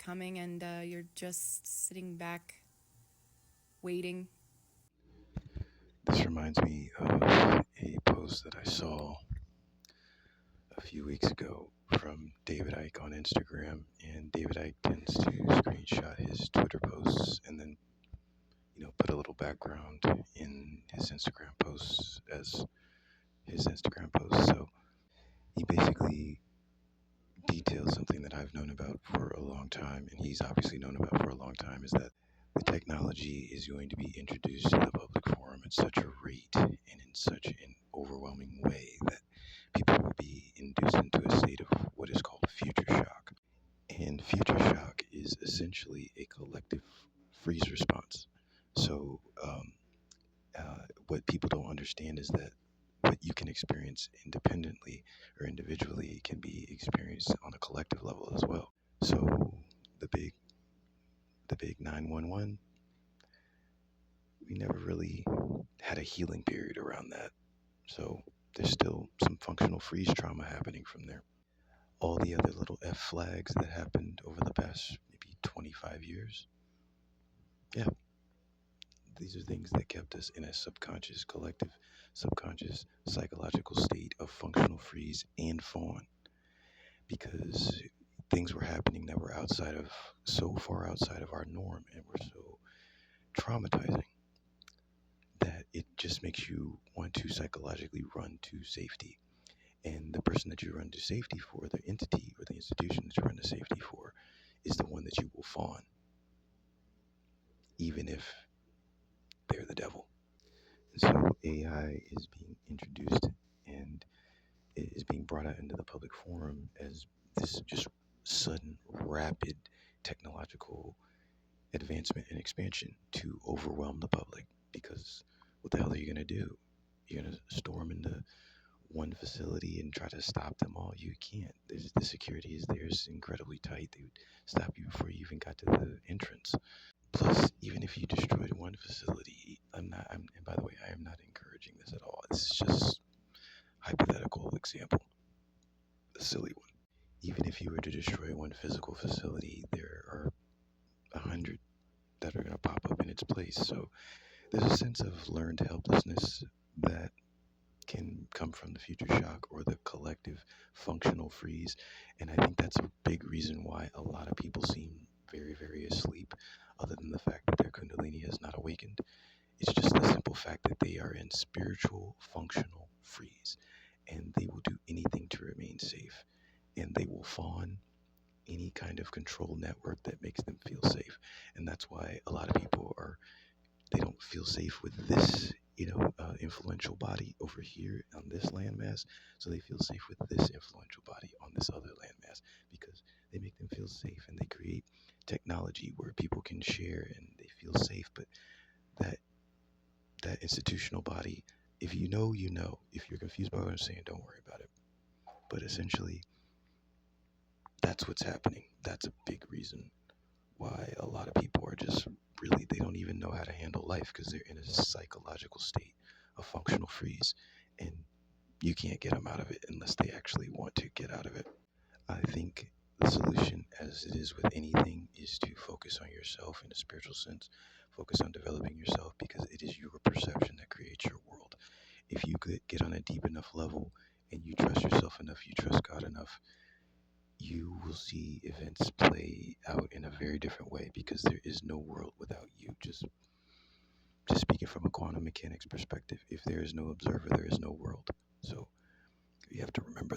coming and you're just sitting back waiting. This reminds me of a post that I saw a few weeks ago from David Icke on Instagram. And David Icke tends to screenshot his Twitter posts and then, put a little background in his Instagram posts as his Instagram posts. So he basically details something that I've known about for a long time, and he's obviously known about for a long time, is that the technology is going to be introduced to the public forum at such a rate and in such an overwhelming way that people will be induced into a state of what is called future shock. And future shock is essentially a collective freeze response. So, what people don't understand is that what you can experience independently or individually can be experienced on a collective level as well. So, the big, the big 911, we never really had a healing period around that. So, there's still some functional freeze trauma happening from there. All the other little F flags that happened over the past maybe 25 years. Yeah, these are things that kept us in a subconscious, collective, subconscious, psychological state of functional freeze and fawn because things were happening that were outside of, so far outside of our norm and were so traumatizing that it just makes you want to psychologically run to safety. And the person that you run to safety for, the entity or the institution that you run to safety for, is the one that you will fawn, even if they're the devil. And so AI is being introduced and it is being brought out into the public forum as this just sudden, rapid technological advancement and expansion to overwhelm the public. Because what the hell are you going to do? You're going to storm into one facility and try to stop them all? You can't. The security is there. It's incredibly tight. They would stop you before you even got to the entrance. Plus, even if you destroyed one facility, and by the way, I am not encouraging this at all. It's just hypothetical example, a silly one. Even if you were to destroy one physical facility, there are 100 that are going to pop up in its place. So there's a sense of learned helplessness that can come from the future shock or the collective functional freeze. And I think that's a big reason why a lot of people seem very, very asleep, other than the fact that their Kundalini has not awakened. It's just the simple fact that they are in spiritual functional freeze and they will do anything to remain safe. And they will fawn any kind of control network that makes them feel safe. And that's why a lot of people they don't feel safe with this, influential body over here on this landmass. So they feel safe with this influential body on this other landmass because they make them feel safe and they create technology where people can share and they feel safe. But that that institutional body, if you know, you know. If you're confused by what I'm saying, don't worry about it. But essentially, that's what's happening. That's a big reason why a lot of people are just really, they don't even know how to handle life because they're in a psychological state of functional freeze. And you can't get them out of it unless they actually want to get out of it. I think the solution, as it is with anything, is to focus on yourself in a spiritual sense. Focus on developing yourself because it is your perception that creates your world. If you could get on a deep enough level and you trust yourself enough, you trust God enough, you will see events play out in a very different way because there is no world without you. Just speaking from a quantum mechanics perspective, if there is no observer, there is no world. So you have to remember